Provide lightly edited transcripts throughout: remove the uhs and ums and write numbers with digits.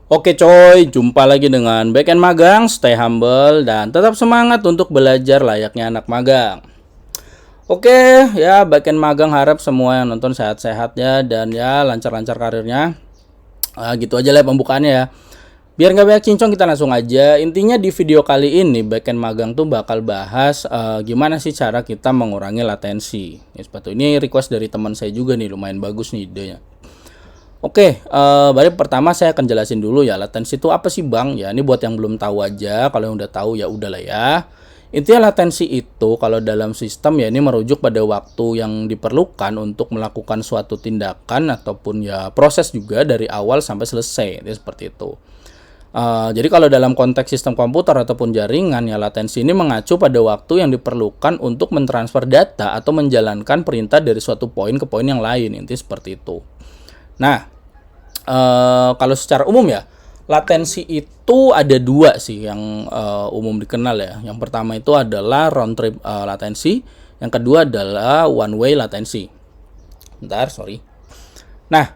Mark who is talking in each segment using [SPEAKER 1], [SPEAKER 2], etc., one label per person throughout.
[SPEAKER 1] Oke coy, jumpa lagi dengan Backend Magang, stay humble dan tetap semangat untuk belajar layaknya anak magang. Oke, ya Backend Magang harap semua yang nonton sehat-sehat ya dan ya lancar-lancar karirnya. Gitu aja lah pembukaannya ya. Biar nggak banyak cincong kita langsung aja. Intinya di video kali ini Backend Magang tuh bakal bahas gimana sih cara kita mengurangi latensi. Ya, sepatu ini request dari teman saya juga nih, lumayan bagus nih idenya. Oke, baik pertama saya akan jelasin dulu ya latensi itu apa sih Bang? Ya ini buat yang belum tahu aja, kalau yang udah tahu ya udahlah ya. Intinya latensi itu kalau dalam sistem ya ini merujuk pada waktu yang diperlukan untuk melakukan suatu tindakan ataupun ya proses juga dari awal sampai selesai, ya, seperti itu. Jadi kalau dalam konteks sistem komputer ataupun jaringan ya latensi ini mengacu pada waktu yang diperlukan untuk mentransfer data atau menjalankan perintah dari suatu poin ke poin yang lain, intinya seperti itu. Nah, kalau secara umum ya, latensi itu ada dua sih yang umum dikenal ya. Yang pertama itu adalah round trip latensi, yang kedua adalah one way latensi. Bentar, sorry. Nah,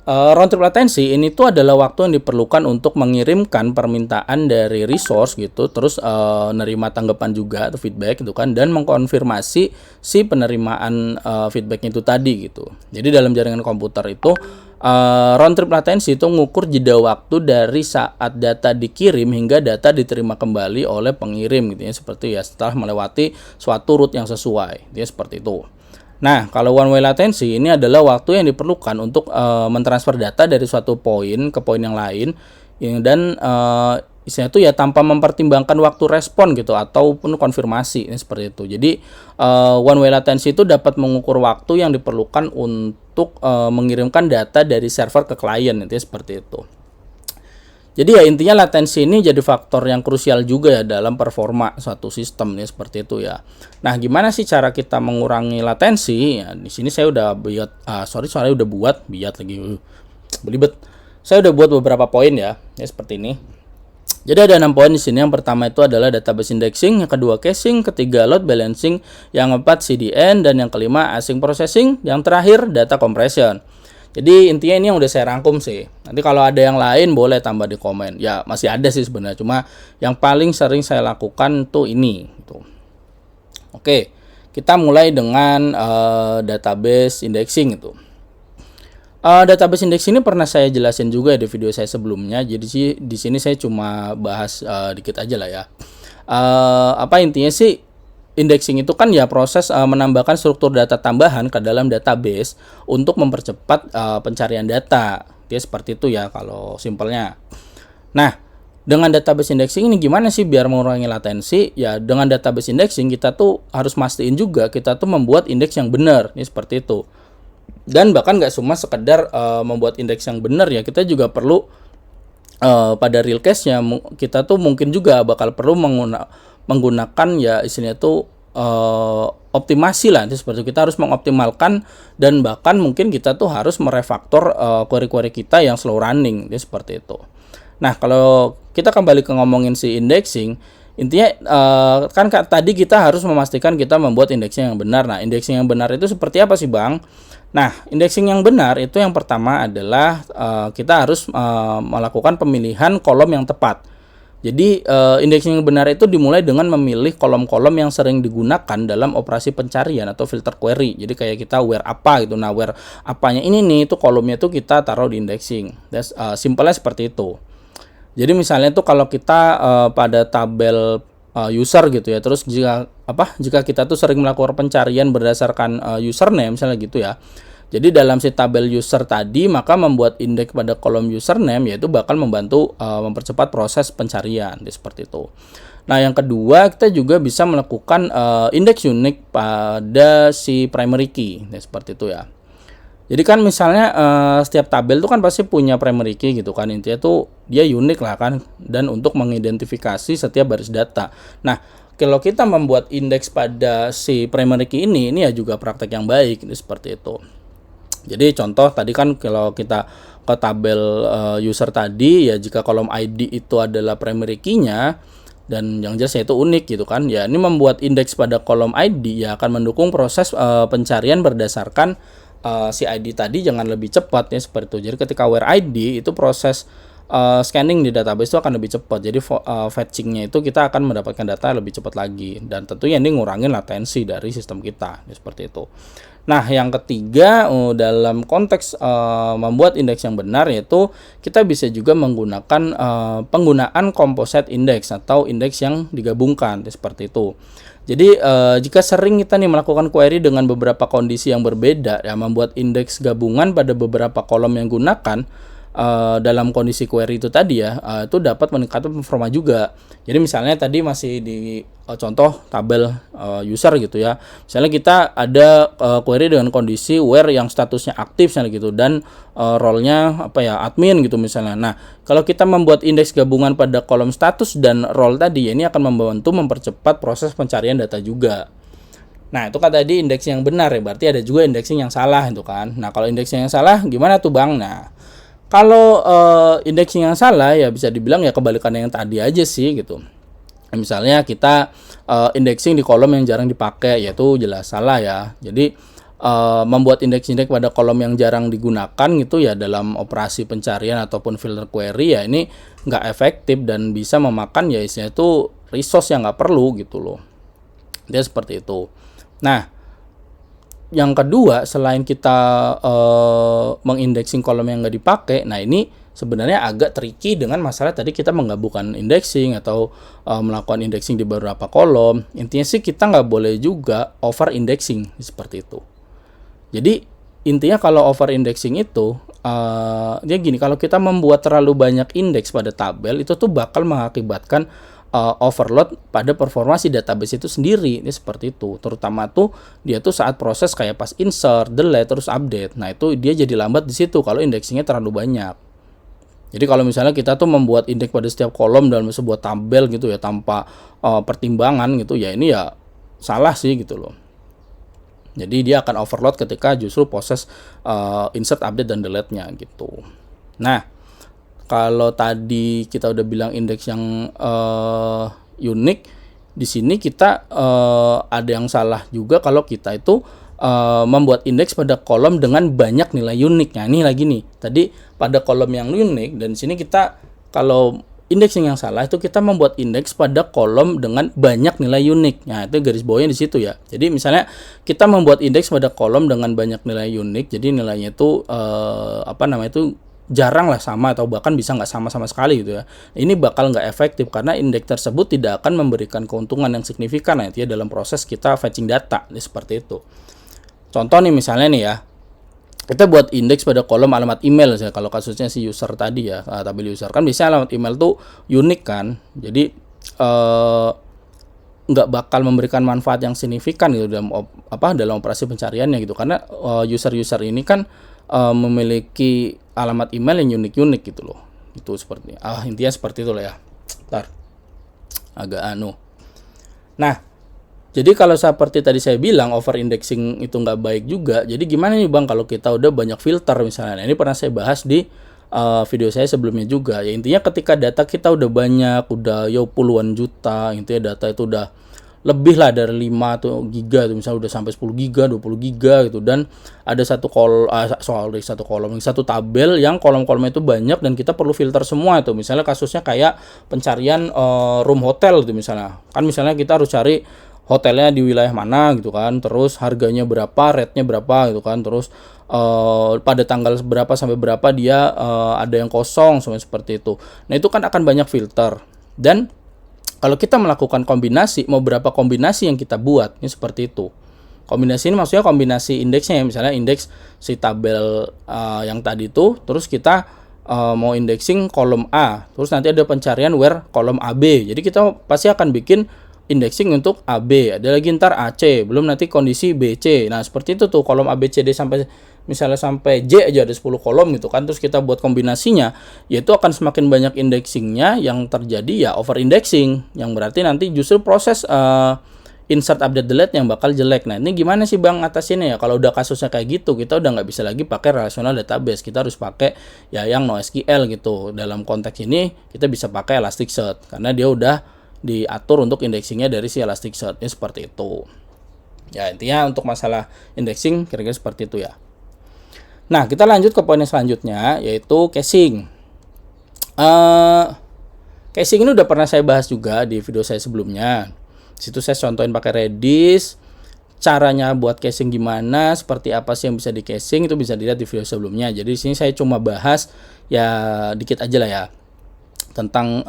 [SPEAKER 1] round trip latensi ini tuh adalah waktu yang diperlukan untuk mengirimkan permintaan dari resource gitu, terus nerima tanggapan juga atau feedback gitu kan, dan mengkonfirmasi si penerimaan feedbacknya itu tadi gitu. Jadi dalam jaringan komputer itu round trip latensi itu mengukur jeda waktu dari saat data dikirim hingga data diterima kembali oleh pengirim gitu ya, seperti ya setelah melewati suatu route yang sesuai, ya seperti itu. Nah, kalau one way latensi ini adalah waktu yang diperlukan untuk mentransfer data dari suatu poin ke poin yang lain dan istilahnya itu ya tanpa mempertimbangkan waktu respon gitu ataupun konfirmasi ini seperti itu. Jadi one way latensi itu dapat mengukur waktu yang diperlukan untuk mengirimkan data dari server ke klien itu seperti itu. Jadi ya intinya latensi ini jadi faktor yang krusial juga ya dalam performa suatu sistem nih seperti itu ya. Nah, gimana sih cara kita mengurangi latensi? Ya, di sini saya udah belibet. Saya udah buat beberapa poin ya seperti ini. Jadi ada 6 poin di sini. Yang pertama itu adalah database indexing, yang kedua caching, ketiga load balancing, yang keempat CDN, dan yang kelima async processing, yang terakhir data compression. Jadi intinya ini yang udah saya rangkum sih. Nanti kalau ada yang lain boleh tambah di komen. Ya masih ada sih sebenarnya, cuma yang paling sering saya lakukan tuh ini gitu. Oke, kita mulai dengan database indexing itu. Database indexing ini pernah saya jelasin juga di video saya sebelumnya. Jadi sih di sini saya cuma bahas dikit aja lah ya. Apa intinya sih? Indexing itu kan ya proses menambahkan struktur data tambahan ke dalam database untuk mempercepat pencarian data. Dia seperti itu ya kalau simpelnya. Nah, dengan database indexing ini gimana sih biar mengurangi latensi? Ya dengan database indexing kita tuh harus mastiin juga kita tuh membuat indeks yang benar. Ini seperti itu. Dan bahkan nggak cuma sekedar membuat indeks yang benar ya, kita juga perlu pada real case-nya kita tuh mungkin juga bakal perlu menggunakan ya istilahnya tuh optimasi lah, seperti kita harus mengoptimalkan dan bahkan mungkin kita tuh harus merefaktor query-query kita yang slow running, seperti itu. Nah, kalau kita kembali ke ngomongin si indexing, intinya kan tadi kita harus memastikan kita membuat indexing yang benar. Nah, indexing yang benar itu seperti apa sih Bang? Nah, indexing yang benar itu yang pertama adalah kita harus melakukan pemilihan kolom yang tepat. Jadi indexing yang benar itu dimulai dengan memilih kolom-kolom yang sering digunakan dalam operasi pencarian atau filter query. Jadi kayak kita where apa gitu. Nah, where apanya ini nih itu kolomnya itu kita taruh di indexing. That's simpelnya seperti itu. Jadi misalnya tuh kalau kita pada tabel user gitu ya. Terus jika kita tuh sering melakukan pencarian berdasarkan username misalnya gitu ya. Jadi dalam si tabel user tadi maka membuat indeks pada kolom username yaitu bakal membantu mempercepat proses pencarian seperti itu. Nah, yang kedua kita juga bisa melakukan indeks unik pada si primary key seperti itu ya. Jadi kan misalnya setiap tabel itu kan pasti punya primary key gitu kan, intinya tuh dia unik lah kan dan untuk mengidentifikasi setiap baris data. Nah, kalau kita membuat indeks pada si primary key ini ya juga praktek yang baik seperti itu. Jadi contoh tadi kan kalau kita ke tabel user tadi ya jika kolom ID itu adalah primary key-nya dan yang jelas itu unik gitu kan. Ya ini membuat indeks pada kolom ID ya akan mendukung proses pencarian berdasarkan si ID tadi jangan lebih cepat ya seperti itu. Jadi ketika where ID itu proses scanning di database itu akan lebih cepat. Jadi fetchingnya itu kita akan mendapatkan data lebih cepat lagi, dan tentunya ini ngurangin latensi dari sistem kita, seperti itu. Nah, yang ketiga dalam konteks membuat indeks yang benar, yaitu kita bisa juga menggunakan penggunaan composite index atau indeks yang digabungkan, seperti itu. Jadi jika sering kita nih melakukan query dengan beberapa kondisi yang berbeda, ya membuat indeks gabungan pada beberapa kolom yang gunakan dalam kondisi query itu tadi ya, itu dapat meningkatkan performa juga. Jadi misalnya tadi masih di contoh tabel user gitu ya. Misalnya kita ada query dengan kondisi where yang statusnya aktif misalnya gitu, dan role-nya apa ya, admin gitu misalnya. Nah, kalau kita membuat indeks gabungan pada kolom status dan role tadi, ya ini akan membantu mempercepat proses pencarian data juga. Nah, itu kan tadi indeks yang benar ya, berarti ada juga indexing yang salah itu kan. Nah, kalau indexing yang salah gimana tuh Bang? Nah, kalau indexing yang salah ya bisa dibilang ya kebalikannya yang tadi aja sih gitu. Misalnya kita indexing di kolom yang jarang dipakai, yaitu jelas salah ya. Jadi membuat indeks-indeks pada kolom yang jarang digunakan gitu ya dalam operasi pencarian ataupun filter query, ya ini nggak efektif dan bisa memakan ya istilahnya itu resource yang nggak perlu gitu loh. Dia seperti itu. Nah, yang kedua, selain kita mengindexing kolom yang nggak dipakai, nah ini sebenarnya agak tricky dengan masalah tadi kita menggabungkan indexing atau melakukan indexing di beberapa kolom. Intinya sih kita nggak boleh juga over indexing seperti itu. Jadi intinya kalau over indexing itu dia gini, kalau kita membuat terlalu banyak indeks pada tabel, itu tuh bakal mengakibatkan overload pada performa si database itu sendiri. Ini seperti itu. Terutama tuh dia tuh saat proses kayak pas insert, delete, terus update. Nah, itu dia jadi lambat di situ kalau indexingnya terlalu banyak. Jadi kalau misalnya kita tuh membuat indeks pada setiap kolom dalam sebuah tabel gitu ya tanpa pertimbangan gitu, ya ini ya salah sih gitu loh. Jadi dia akan overload ketika justru proses insert, update, dan delete-nya gitu. Nah, kalau tadi kita udah bilang indeks yang unik, di sini kita ada yang salah juga kalau kita itu membuat indeks pada kolom dengan banyak nilai unik. Nah, ini lagi nih. Tadi pada kolom yang unik, dan di sini kita kalau indexing yang salah itu kita membuat indeks pada kolom dengan banyak nilai unik. Nah, itu garis bawahnya di situ ya. Jadi misalnya kita membuat indeks pada kolom dengan banyak nilai unik, jadi nilainya itu jarang lah sama atau bahkan bisa nggak sama sekali gitu ya. Ini bakal nggak efektif karena indeks tersebut tidak akan memberikan keuntungan yang signifikan nanti ya dalam proses kita fetching data. Ini seperti itu. Contoh nih misalnya nih ya, kita buat indeks pada kolom alamat email ya. Kalau kasusnya si user tadi ya, tabel user kan biasanya alamat email tuh unik kan. Jadi nggak bakal memberikan manfaat yang signifikan gitu dalam operasi pencariannya gitu, karena user ini kan memiliki alamat email yang unik gitu loh. Itu seperti intinya seperti itu lah ya. Bentar. Agak Nah, jadi kalau seperti tadi saya bilang over indexing itu nggak baik juga. Jadi gimana nih Bang kalau kita udah banyak filter misalnya. Nah, ini pernah saya bahas di video saya sebelumnya juga. Ya intinya ketika data kita udah banyak, udah puluhan juta, intinya data itu udah lebih lah dari 5 atau giga tuh, misalnya udah sampai 10 giga, 20 giga gitu, dan ada satu tabel yang kolom-kolomnya itu banyak dan kita perlu filter semua itu. Misalnya kasusnya kayak pencarian room hotel gitu misalnya. Kan misalnya kita harus cari hotelnya di wilayah mana gitu kan, terus harganya berapa, rate-nya berapa gitu kan, terus pada tanggal berapa sampai berapa dia ada yang kosong seperti itu. Nah, itu kan akan banyak filter. Dan kalau kita melakukan kombinasi, mau berapa kombinasi yang kita buat, ini seperti itu. Kombinasi ini maksudnya kombinasi indeksnya ya, misalnya indeks si tabel yang tadi itu, terus kita mau indexing kolom A, terus nanti ada pencarian where kolom AB. Jadi kita pasti akan bikin indexing untuk AB, ada lagi ntar AC, belum nanti kondisi BC. Nah, seperti itu tuh kolom ABCD sampai misalnya sampai J aja ada 10 kolom gitu kan. Terus kita buat kombinasinya, yaitu akan semakin banyak indexingnya, yang terjadi ya over indexing, yang berarti nanti justru proses insert, update, delete yang bakal jelek. Nah, ini gimana sih Bang atasinnya ya? Kalau udah kasusnya kayak gitu, kita udah nggak bisa lagi pakai relational database, kita harus pakai ya yang NoSQL gitu. Dalam konteks ini kita bisa pakai Elasticsearch karena dia udah diatur untuk indexingnya dari si Elasticsearch. Ini seperti itu ya, intinya untuk masalah indexing kira-kira seperti itu ya. Nah, kita lanjut ke poin selanjutnya, yaitu caching. Eh Casing ini udah pernah saya bahas juga di video saya sebelumnya. Situ saya contohin pakai Redis, caranya buat casing gimana, seperti apa sih yang bisa di casing, itu bisa dilihat di video sebelumnya. Jadi di sini saya cuma bahas ya dikit aja lah ya tentang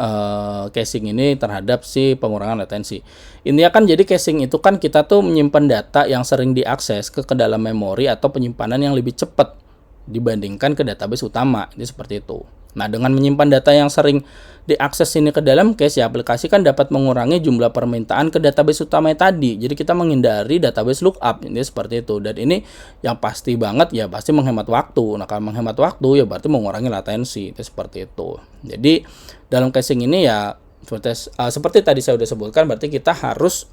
[SPEAKER 1] casing ini terhadap si pengurangan latensi. Intinya kan jadi casing itu kan kita tuh menyimpan data yang sering diakses ke dalam memori atau penyimpanan yang lebih cepat dibandingkan ke database utama. Jadi seperti itu. Nah, dengan menyimpan data yang sering diakses ini ke dalam cache, ya aplikasi kan dapat mengurangi jumlah permintaan ke database utama tadi. Jadi kita menghindari database lookup. Ini seperti itu. Dan ini yang pasti banget ya pasti menghemat waktu. Nah, kalau menghemat waktu ya berarti mengurangi latensi. Itu seperti itu. Jadi dalam caching ini ya seperti tadi saya sudah sebutkan, berarti kita harus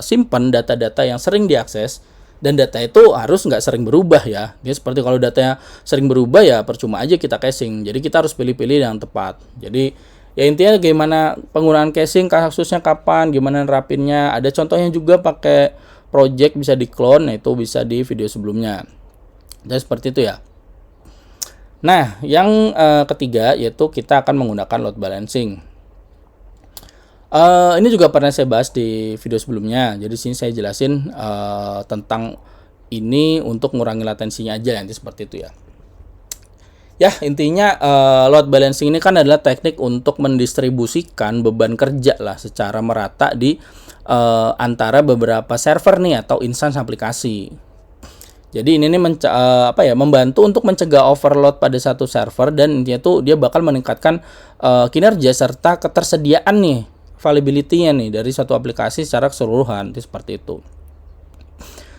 [SPEAKER 1] simpan data-data yang sering diakses. Dan data itu harus nggak sering berubah ya. Jadi seperti kalau datanya sering berubah ya percuma aja kita caching. Jadi kita harus pilih-pilih yang tepat. Jadi ya intinya gimana penggunaan caching, kasusnya kapan, gimana nerapinnya. Ada contohnya juga pakai project bisa di clone, nah itu bisa di video sebelumnya. Jadi seperti itu ya. Nah, yang ketiga yaitu kita akan menggunakan load balancing. Ini juga pernah saya bahas di video sebelumnya. Jadi sini saya jelasin tentang ini untuk mengurangi latensinya aja nanti seperti itu ya. Ya, intinya load balancing ini kan adalah teknik untuk mendistribusikan beban kerja lah secara merata di antara beberapa server nih atau instance aplikasi. Jadi ini nih membantu untuk mencegah overload pada satu server, dan intinya tuh dia bakal meningkatkan kinerja serta ketersediaan nih availability-nya nih dari satu aplikasi secara keseluruhan. Itu seperti itu.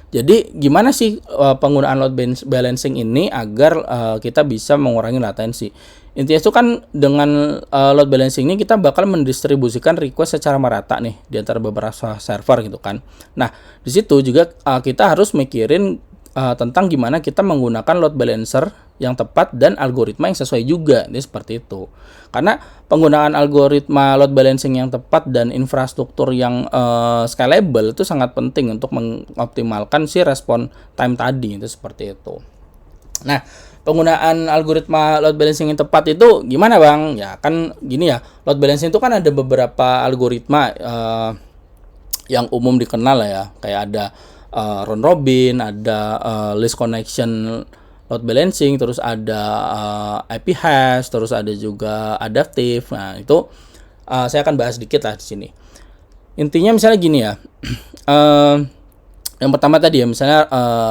[SPEAKER 1] Jadi gimana sih penggunaan load balancing ini agar kita bisa mengurangi latensi? Intinya itu kan dengan load balancing ini kita bakal mendistribusikan request secara merata nih di antara beberapa server gitu kan. Nah, di situ juga kita harus mikirin tentang gimana kita menggunakan load balancer yang tepat dan algoritma yang sesuai juga. Ini seperti itu. Karena penggunaan algoritma load balancing yang tepat dan infrastruktur yang scalable itu sangat penting untuk mengoptimalkan si respon time tadi. Itu seperti itu. Nah, penggunaan algoritma load balancing yang tepat itu gimana Bang? Ya kan gini ya, load balancing itu kan ada beberapa algoritma yang umum dikenal lah ya. Kayak ada round robin, ada list connection load balancing, terus ada IP hash, terus ada juga adaptive. Nah, itu saya akan bahas sedikit lah di sini. Intinya misalnya gini ya. Yang pertama tadi ya, misalnya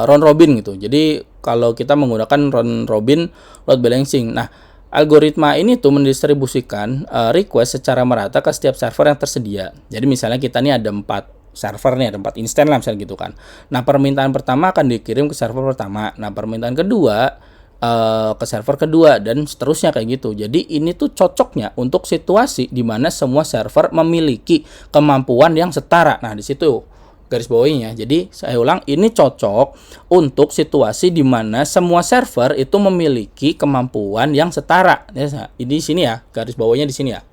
[SPEAKER 1] round robin gitu. Jadi kalau kita menggunakan round robin load balancing. Nah, algoritma ini tuh mendistribusikan request secara merata ke setiap server yang tersedia. Jadi misalnya kita nih ada 4 server nih, ada 4 instance lah misalnya gitu kan. Nah, permintaan pertama akan dikirim ke server pertama. Nah, permintaan kedua ke server kedua dan seterusnya kayak gitu. Jadi ini tuh cocoknya untuk situasi di mana semua server memiliki kemampuan yang setara. Nah, di situ garis bawahinya. Jadi saya ulang, ini cocok untuk situasi di mana semua server itu memiliki kemampuan yang setara. Ini di sini ya, garis bawahnya di sini ya.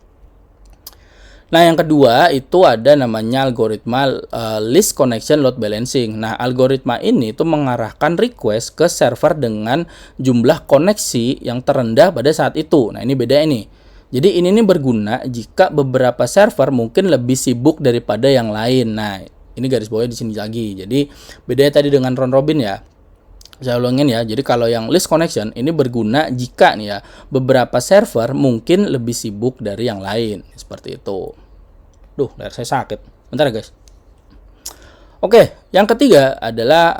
[SPEAKER 1] Nah, yang kedua itu ada namanya algoritma list connection load balancing. Nah, algoritma ini itu mengarahkan request ke server dengan jumlah koneksi yang terendah pada saat itu. Nah, ini beda ini. Jadi ini berguna jika beberapa server mungkin lebih sibuk daripada yang lain. Nah, ini garis bawahnya di sini lagi. Jadi bedanya tadi dengan round robin ya. Saya ulangin ya. Jadi kalau yang list connection ini berguna jika nih ya beberapa server mungkin lebih sibuk dari yang lain. Seperti itu. Duh, leher saya sakit. Bentar ya guys. Oke, yang ketiga adalah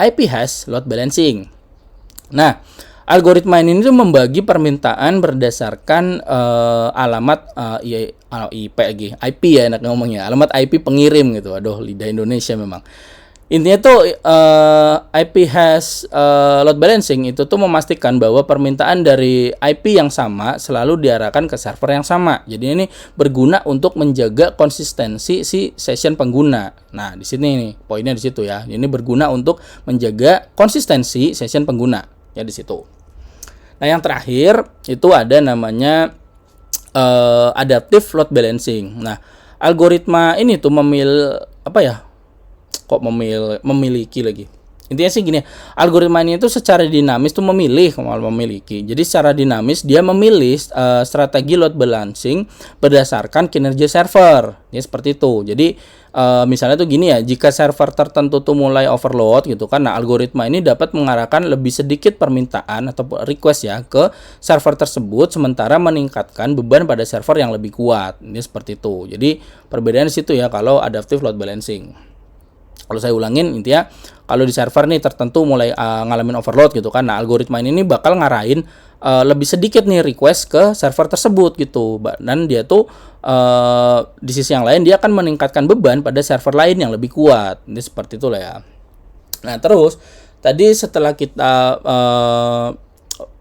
[SPEAKER 1] IP hash load balancing. Nah, algoritma ini tuh membagi permintaan berdasarkan alamat IP lagi. IP ya enak ngomongnya. Alamat IP pengirim gitu. Aduh, lidah Indonesia memang. Intinya tuh IP hash load balancing itu tuh memastikan bahwa permintaan dari IP yang sama selalu diarahkan ke server yang sama. Jadi ini berguna untuk menjaga konsistensi si session pengguna. Nah, di sini nih poinnya di situ ya. Ini berguna untuk menjaga konsistensi session pengguna ya di situ. Nah, yang terakhir itu ada namanya adaptive load balancing. Nah, algoritma ini tuh memiliki lagi. Intinya sih gini, algoritma ini itu secara dinamis tuh memiliki. Jadi secara dinamis dia memilih strategi load balancing berdasarkan kinerja server. Ya seperti itu. Jadi misalnya tuh gini ya, jika server tertentu tuh mulai overload gitu kan, nah algoritma ini dapat mengarahkan lebih sedikit permintaan atau request ya ke server tersebut, sementara meningkatkan beban pada server yang lebih kuat. Ini seperti itu. Jadi perbedaan di situ ya kalau adaptive load balancing. Kalau saya ulangin, intinya kalau di server nih tertentu mulai ngalamin overload gitu kan, nah algoritma ini bakal ngarahin lebih sedikit nih request ke server tersebut gitu, dan dia tuh di sisi yang lain dia akan meningkatkan beban pada server lain yang lebih kuat. Ini seperti itulah ya. Nah terus tadi setelah kita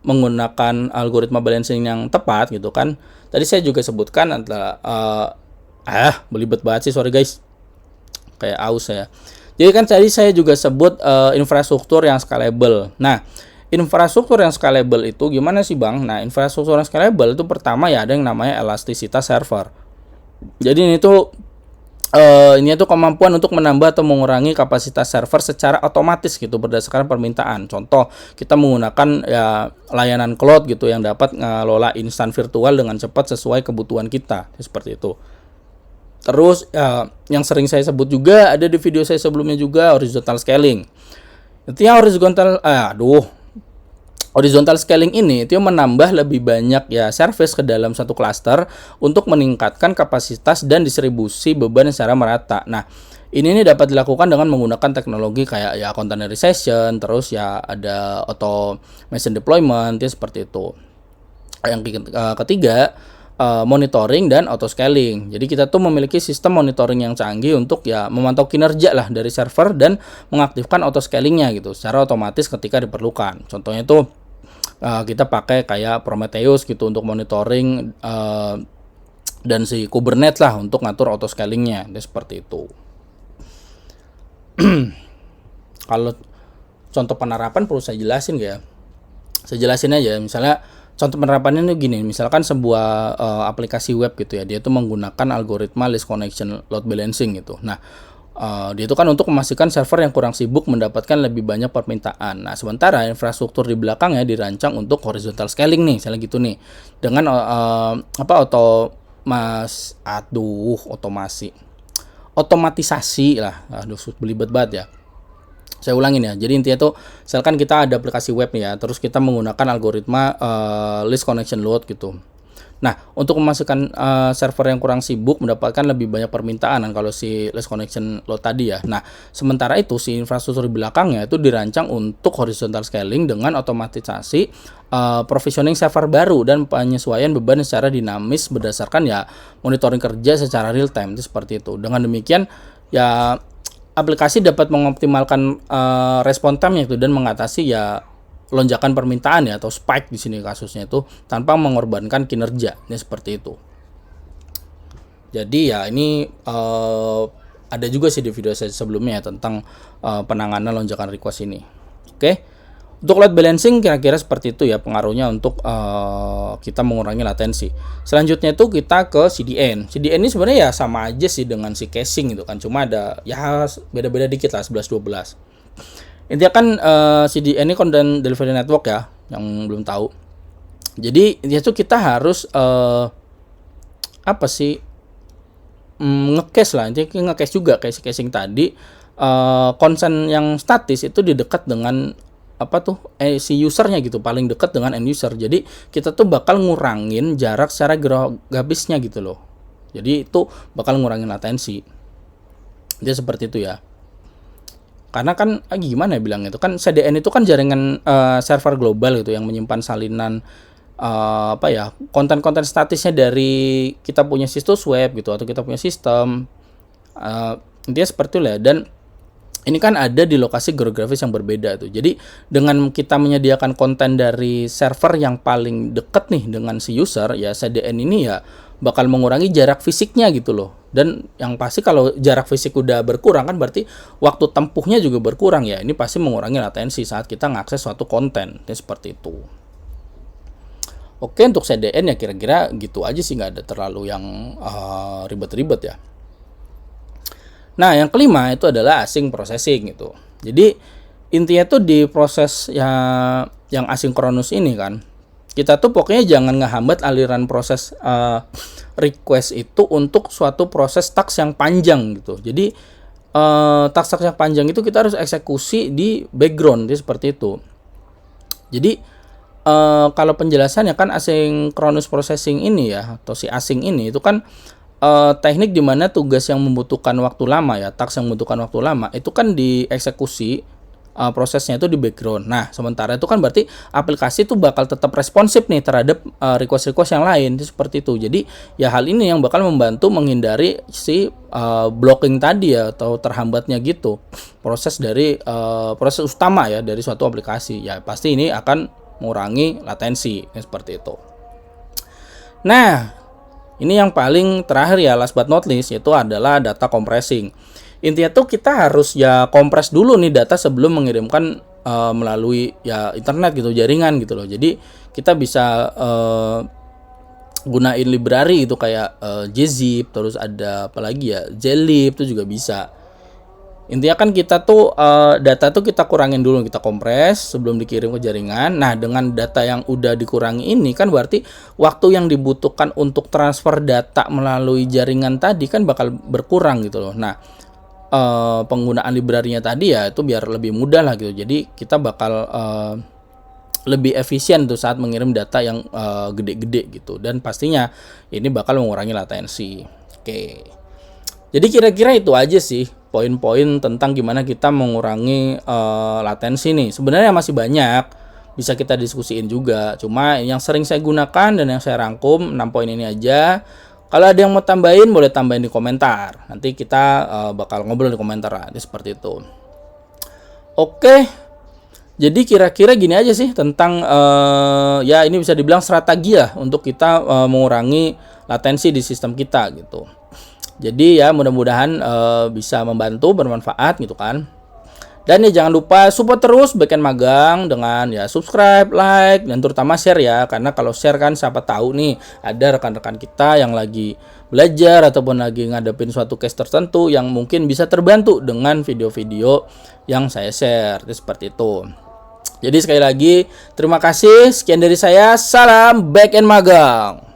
[SPEAKER 1] menggunakan algoritma balancing yang tepat gitu kan, tadi saya juga sebutkan adalah belibet banget sih, sorry guys, kayak aus ya. Jadi kan tadi saya juga sebut infrastruktur yang scalable. Nah, infrastruktur yang scalable itu gimana sih Bang? Nah, infrastruktur yang scalable itu pertama ya ada yang namanya elastisitas server. Jadi ini tuh kemampuan untuk menambah atau mengurangi kapasitas server secara otomatis gitu berdasarkan permintaan. Contoh, kita menggunakan ya layanan cloud gitu yang dapat ngelola instan virtual dengan cepat sesuai kebutuhan kita. Seperti itu. Terus yang sering saya sebut juga ada di video saya sebelumnya juga, horizontal scaling. Intinya horizontal scaling ini itu menambah lebih banyak ya service ke dalam satu cluster untuk meningkatkan kapasitas dan distribusi beban secara merata. Nah, ini dapat dilakukan dengan menggunakan teknologi kayak ya containerization, terus ya ada automation deployment, ya seperti itu. Yang ketiga, monitoring dan auto scaling. Jadi kita tuh memiliki sistem monitoring yang canggih untuk ya memantau kinerja lah dari server dan mengaktifkan auto scalingnya gitu secara otomatis ketika diperlukan. Contohnya tuh kita pakai kayak Prometheus gitu untuk monitoring dan si Kubernetes lah untuk ngatur auto scalingnya. Jadi seperti itu. Kalau contoh penerapan perlu saya jelasin gak ya? Saya jelasin aja. Misalnya contoh penerapannya ini gini, misalkan sebuah aplikasi web gitu ya, dia itu menggunakan algoritma list connection load balancing gitu. Nah, dia itu kan untuk memastikan server yang kurang sibuk mendapatkan lebih banyak permintaan. Nah, sementara infrastruktur di belakangnya dirancang untuk horizontal scaling nih, misalnya gitu nih, dengan otomatisasi lah. Belibet banget ya. Saya ulangin ya. Jadi intinya tuh misalkan kita ada aplikasi web nih ya, terus kita menggunakan algoritma list connection load gitu. Nah, untuk memastikan server yang kurang sibuk mendapatkan lebih banyak permintaan kalau si list connection load tadi ya. Nah, sementara itu si infrastruktur di belakangnya itu dirancang untuk horizontal scaling dengan otomatisasi provisioning server baru dan penyesuaian beban secara dinamis berdasarkan ya monitoring kerja secara real time itu seperti itu. Dengan demikian ya aplikasi dapat mengoptimalkan respon time itu dan mengatasi ya lonjakan permintaan ya atau spike di sini kasusnya itu tanpa mengorbankan kinerja. Ini seperti itu. Jadi ya ini ada juga sih di video saya sebelumnya ya, tentang penanganan lonjakan request ini. Oke. Untuk load balancing kira-kira seperti itu ya pengaruhnya untuk kita mengurangi latensi. Selanjutnya itu kita ke CDN. CDN ini sebenarnya ya sama aja sih dengan si caching gitu kan. Cuma ada ya beda-beda dikit lah 11-12. Intinya kan CDN ini Content Delivery Network ya, yang belum tahu. Jadi itu kita harus nge-cache lah. Intinya nge-cache juga kayak si caching tadi. Konsen yang statis itu di dekat dengan si usernya gitu, paling dekat dengan end user. Jadi kita tuh bakal ngurangin jarak secara geografisnya gitu loh. Jadi itu bakal ngurangin latensi. Dia seperti itu ya. Karena kan gimana ya bilangnya itu kan CDN itu kan jaringan server global gitu yang menyimpan salinan konten-konten statisnya dari kita punya situs web gitu atau kita punya sistem. Intinya seperti itu lah. Dan ini kan ada di lokasi geografis yang berbeda tuh. Jadi dengan kita menyediakan konten dari server yang paling dekat nih dengan si user, ya CDN ini ya bakal mengurangi jarak fisiknya gitu loh. Dan yang pasti kalau jarak fisik udah berkurang kan berarti waktu tempuhnya juga berkurang ya. Ini pasti mengurangi latensi saat kita ngakses suatu konten. Ya, seperti itu. Oke, untuk CDN ya kira-kira gitu aja sih, nggak ada terlalu yang ribet-ribet ya. Nah, yang kelima itu adalah async processing gitu. Jadi intinya tuh di proses yang asinkronus ini kan, kita tuh pokoknya jangan ngehambat aliran proses request itu untuk suatu proses task yang panjang gitu. Jadi task yang panjang itu kita harus eksekusi di background, jadi seperti itu. Jadi kalau penjelasannya kan asynchronous processing ini ya, atau si async ini itu kan teknik dimana tugas yang membutuhkan waktu lama ya, task yang membutuhkan waktu lama itu kan dieksekusi prosesnya itu di background. Nah, sementara itu kan berarti aplikasi itu bakal tetap responsif nih terhadap request-request yang lain, seperti itu. Jadi ya hal ini yang bakal membantu menghindari si blocking tadi ya, atau terhambatnya gitu proses dari proses utama ya dari suatu aplikasi. Ya pasti ini akan mengurangi latensi seperti itu. Nah, ini yang paling terakhir ya, last but not least, yaitu adalah data compressing. Intinya tuh kita harus ya kompres dulu nih data sebelum mengirimkan melalui ya internet gitu, jaringan gitu loh. Jadi kita bisa gunain library itu kayak gzip, terus ada apalagi ya, zlib itu juga bisa. Intinya kan kita tuh data tuh kita kurangin dulu, kita kompres sebelum dikirim ke jaringan. Nah, dengan data yang udah dikurangi ini kan berarti waktu yang dibutuhkan untuk transfer data melalui jaringan tadi kan bakal berkurang gitu loh. Nah, penggunaan library-nya tadi ya itu biar lebih mudah lah gitu. Jadi kita bakal lebih efisien tuh saat mengirim data yang gede-gede gitu, dan pastinya ini bakal mengurangi latensi. Oke. Jadi kira-kira itu aja sih poin-poin tentang gimana kita mengurangi latensi nih. Sebenarnya masih banyak, bisa kita diskusiin juga. Cuma yang sering saya gunakan dan yang saya rangkum 6 poin ini aja. Kalau ada yang mau tambahin, boleh tambahin di komentar. Nanti kita bakal ngobrol di komentar lah, seperti itu. Oke, jadi kira-kira gini aja sih tentang ya ini bisa dibilang strategi lah untuk kita mengurangi latensi di sistem kita gitu. Jadi ya mudah-mudahan bisa membantu, bermanfaat gitu kan. Dan ya jangan lupa support terus Backend Magang dengan ya subscribe, like, dan terutama share ya. Karena kalau share kan siapa tahu nih ada rekan-rekan kita yang lagi belajar ataupun lagi ngadepin suatu case tertentu yang mungkin bisa terbantu dengan video-video yang saya share. Jadi seperti itu. Jadi sekali lagi terima kasih. Sekian dari saya. Salam Backend Magang.